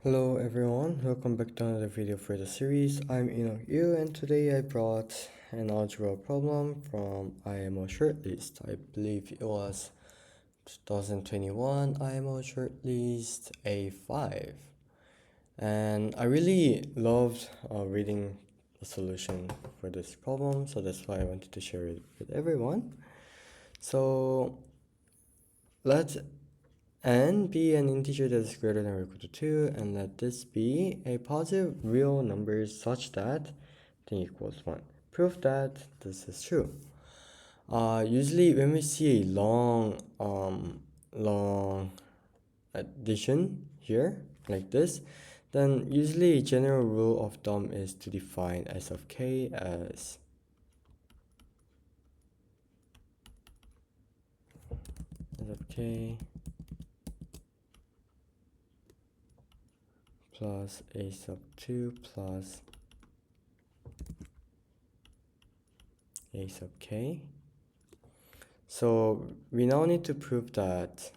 Hello everyone, welcome back to another video for the series. I'm Yu and today I brought an algebra problem from IMO Shortlist. I believe it was 2021 IMO Shortlist A5. And I really loved reading the solution for this problem, so that's why I wanted to share it with everyone. So let n be an integer that is greater than or equal to 2, and let this be a positive real number such that thing equals 1. Prove that this is true. Usually when we see a long addition here, like this, then usually a general rule of thumb is to define s of k as plus a sub 2 plus a sub k. So we now need to prove that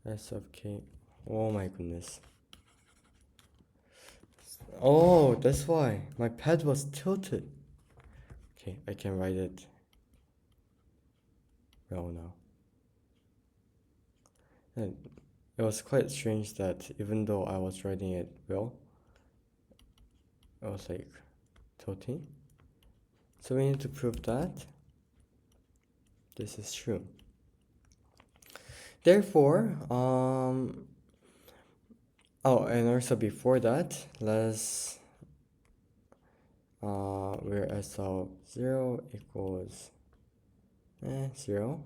s of k, oh my goodness. Oh, that's why my pad was tilted. Okay, I can write it well now. And it was quite strange that even though I was writing it well, it was like tilting. So we need to prove that this is true. Therefore, oh, and also before that, let's where s of 0 equals 0,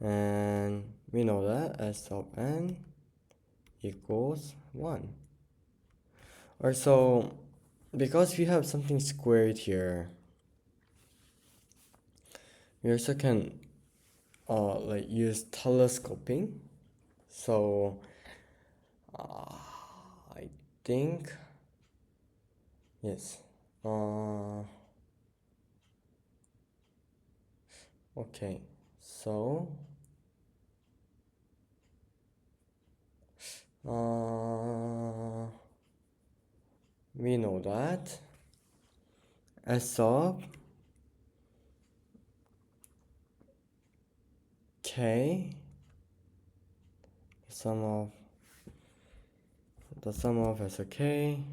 and we know that s of n equals 1. Or so, because we have something squared here, we also can like use telescoping. So I think yes. Okay, so we know that s of k, the sum of s of k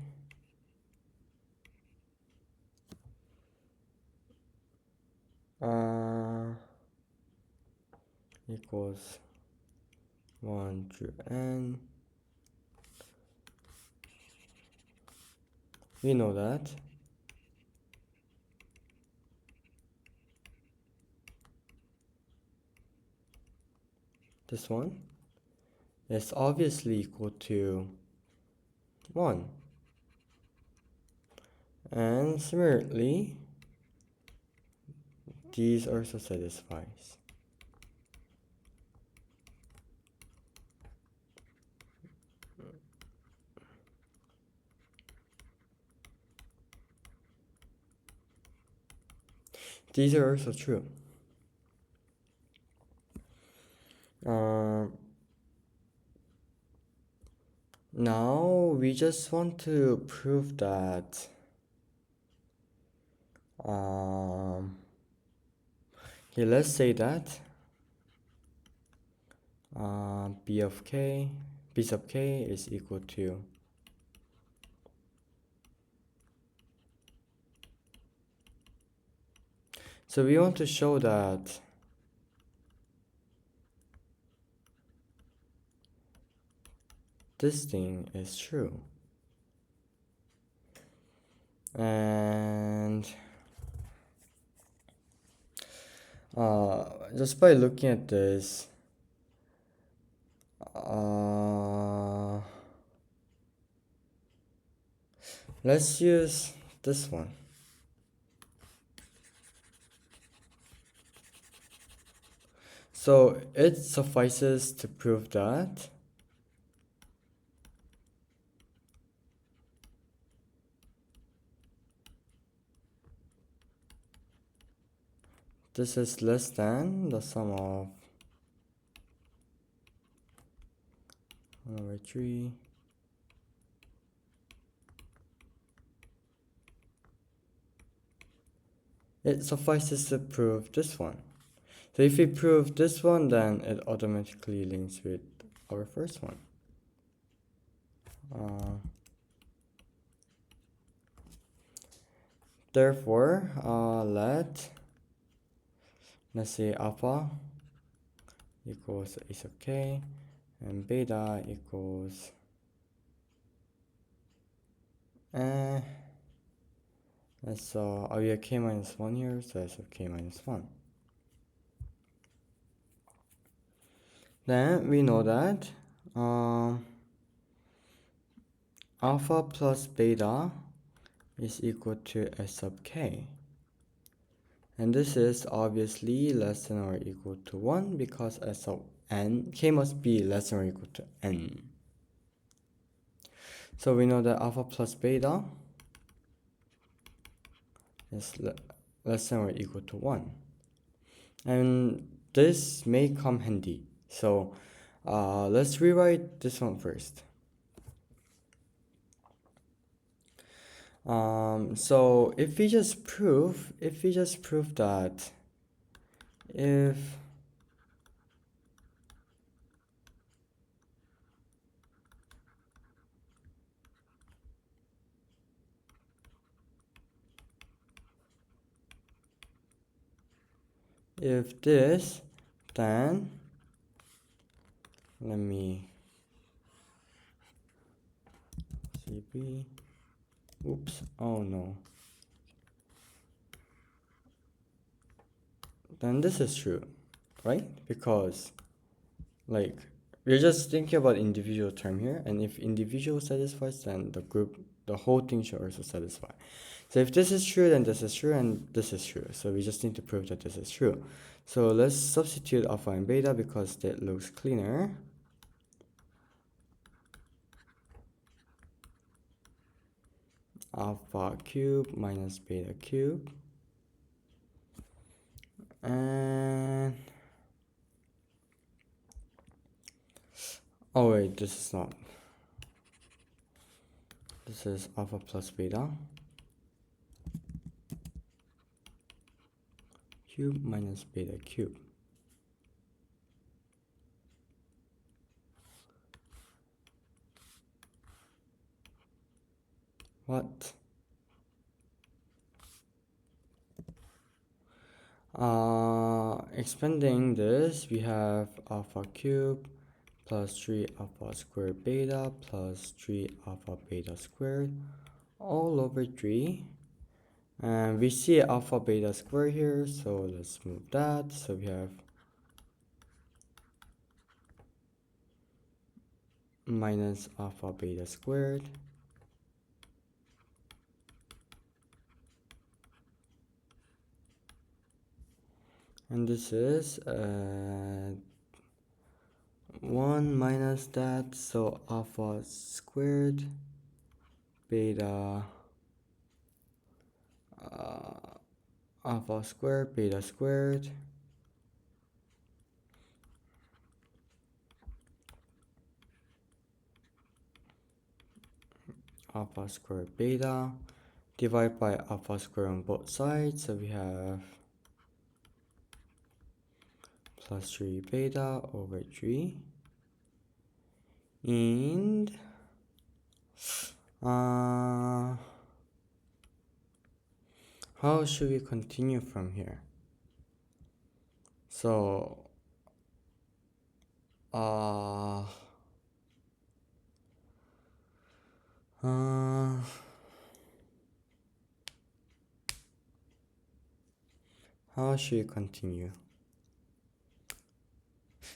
equals 1 through n. We know that this one is obviously equal to 1. And similarly, these also satisfies. These are also true. Now we just want to prove that okay, let's say that b sub k is equal to so we want to show that this thing is true. And just by looking at this, let's use this one. So it suffices to prove that this is less than the sum of 1/3. It suffices to prove this one. So if we prove this one, then it automatically links with our first one. Therefore, let's say alpha equals ace of k, and beta equals let's we have k minus 1 here, so ace of k minus 1. Then we know that alpha plus beta is equal to s sub k. And this is obviously less than or equal to 1 because s sub n, k must be less than or equal to n. So we know that alpha plus beta is less than or equal to 1. And this may come handy. So let's rewrite this one first. So if we just prove that if this, then let me CB, oops, oh no, then this is true, right? Because like we're just thinking about individual term here, and if individual satisfies, then the whole thing should also satisfy. So if this is true, then this is true, and this is true. So we just need to prove that this is true. So let's substitute alpha and beta because that looks cleaner. Alpha cube minus beta cube. And oh wait, this is not. This is alpha plus beta cube minus beta cube. What? Expanding this, we have alpha cube plus 3 alpha squared beta plus 3 alpha beta squared all over 3. And we see alpha beta squared here, so let's move that. So we have minus alpha beta squared and this is 1 minus that, so alpha squared beta alpha squared beta squared alpha squared beta divided by alpha squared on both sides, so we have plus 3 beta over 3. And how should we continue from here? So how should we continue?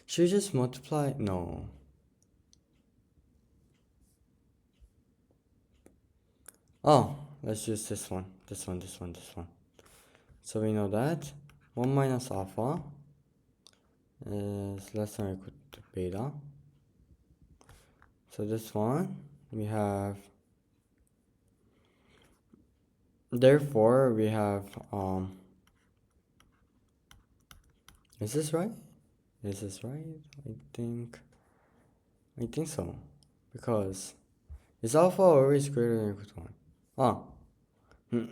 Should we just multiply? No. Oh, let's use this one. So we know that 1 minus alpha is less than or equal to beta. So this one, we have, therefore we have Is this right? Is this right? I think so. Because is alpha always greater than or equal to 1?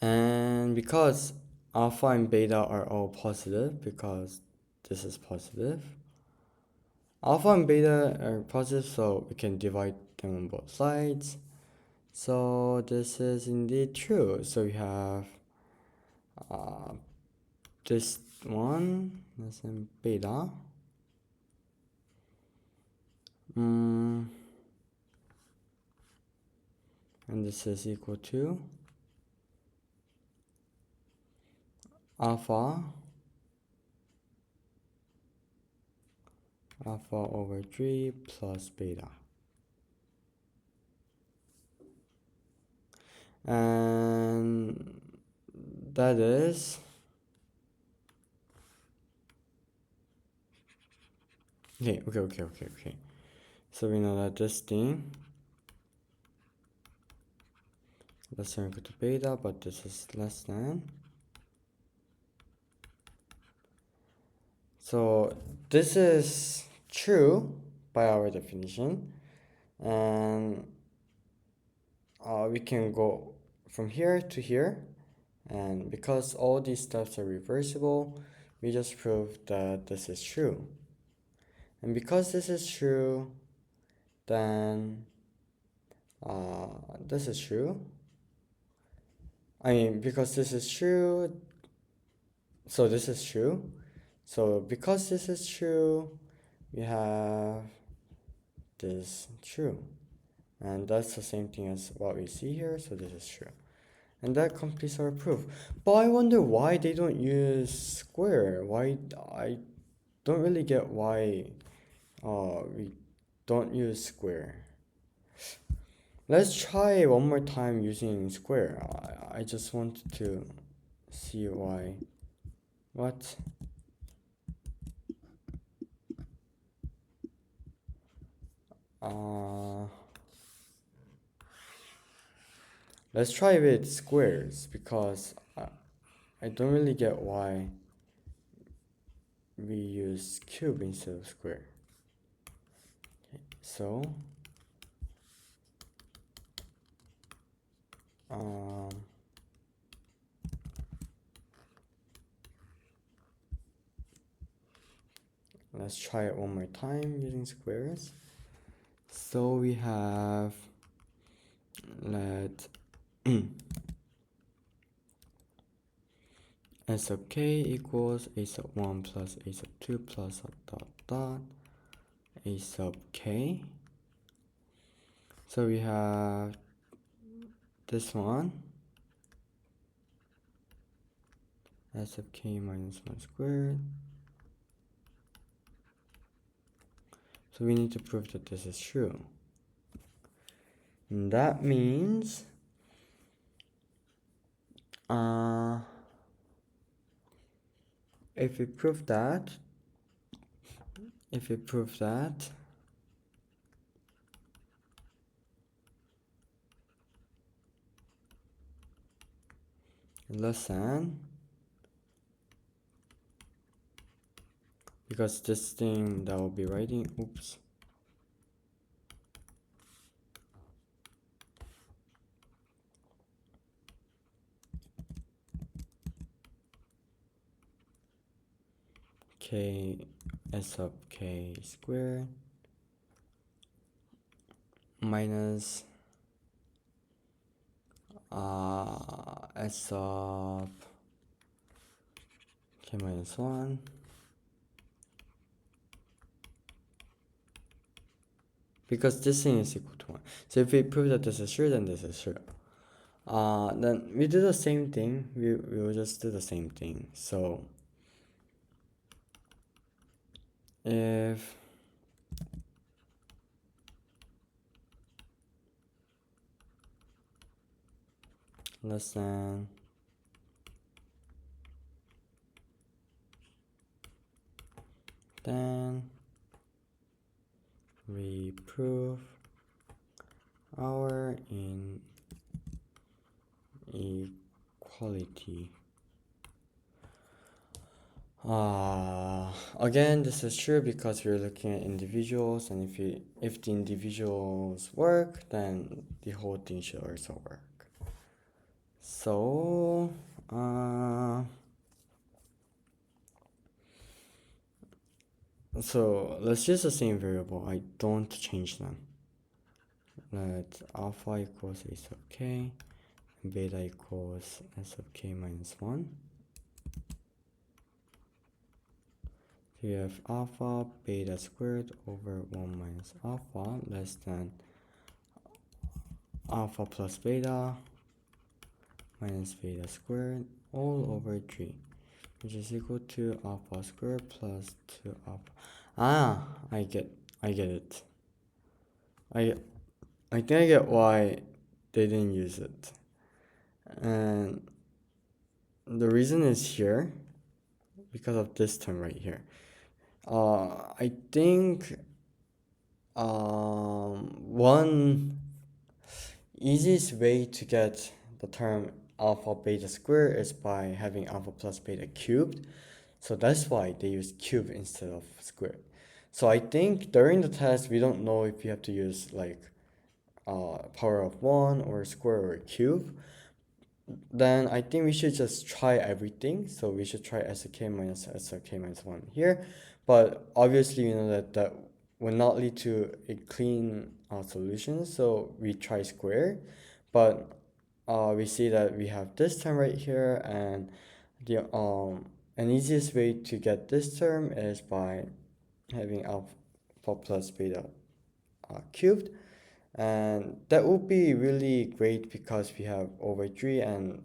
And because alpha and beta are all positive, because this is positive, alpha and beta are positive, so we can divide them on both sides. So this is indeed true. So we have this one, that's in beta. And this is equal to alpha over 3 plus beta. And that is okay. So we know that this thing less than or equal to beta, but this is less than. So this is true by our definition, and we can go from here to here, and because all these steps are reversible, we just prove that this is true. And because this is true, then this is true. Because this is true, so this is true. So because this is true, we have this true. And that's the same thing as what we see here, so this is true. And that completes our proof. But I wonder why they don't use square. Why I don't really get why we don't use square. Let's try one more time using square. I just wanted to see why. What? Let's try with squares because I don't really get why we use cube instead of square. Okay, so let's try it one more time using squares. So we have let a sub k equals a sub 1 plus a sub 2 plus a sub k. So we have this one, s of k minus 1 squared. So we need to prove that this is true. And that means if we prove that less than, because this thing that will be writing, oops, k s of k squared minus s of k minus 1 because this thing is equal to 1. So if we prove that this is true, then this is true. Then we do the same thing. We will just do the same thing. So if less than, then we prove our inequality. Again, this is true because we're looking at individuals, and if the individuals work, then the whole thing should also work. So, let's use the same variable. I don't change them. Let alpha equals a sub k, and beta equals s of k minus 1. So you have alpha beta squared over 1 minus alpha less than alpha plus beta minus beta squared all over 3, which is equal to alpha squared plus 2 alpha. I get it. I think I get why they didn't use it. And the reason is here because of this term right here. I think one easiest way to get the term alpha beta squared is by having alpha plus beta cubed. So that's why they use cube instead of squared. So I think during the test we don't know if you have to use like power of 1 or square or cube. Then I think we should just try everything. So we should try s of k minus s of k minus 1 here. But obviously you know that will not lead to a clean solution. So we try square. But we see that we have this term right here, and the an easiest way to get this term is by having alpha plus beta cubed. And that would be really great because we have over 3, and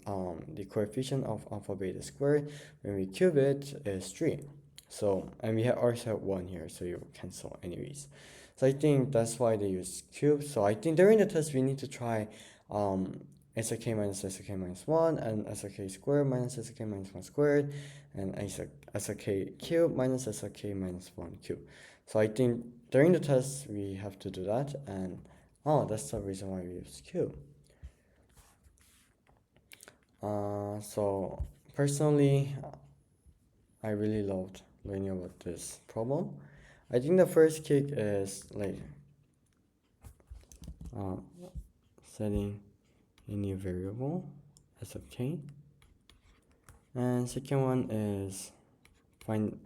the coefficient of alpha beta squared when we cube it is 3. So, and we also have 1 here, so you cancel anyways. So I think that's why they use cube. So I think during the test we need to try s of k minus s of k minus 1, and s of k squared minus s of k minus 1 squared, and s of k cubed minus s of k minus 1 cubed. So I think during the test we have to do that, and that's the reason why we use cube. So personally, I really loved learning about this problem. I think the first kick is like setting a new variable s of k, and second one is find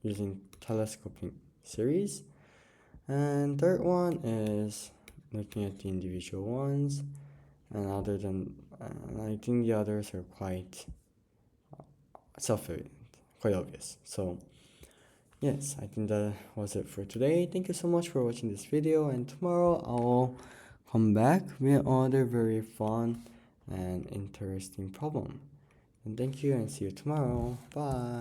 using telescoping series, and third one is looking at the individual ones. And other than I think the others are quite self-evident, quite obvious. So yes, I think that was it for today. Thank you so much for watching this video, and tomorrow I'll come back with another very fun and interesting problem. And thank you, and see you tomorrow. Bye.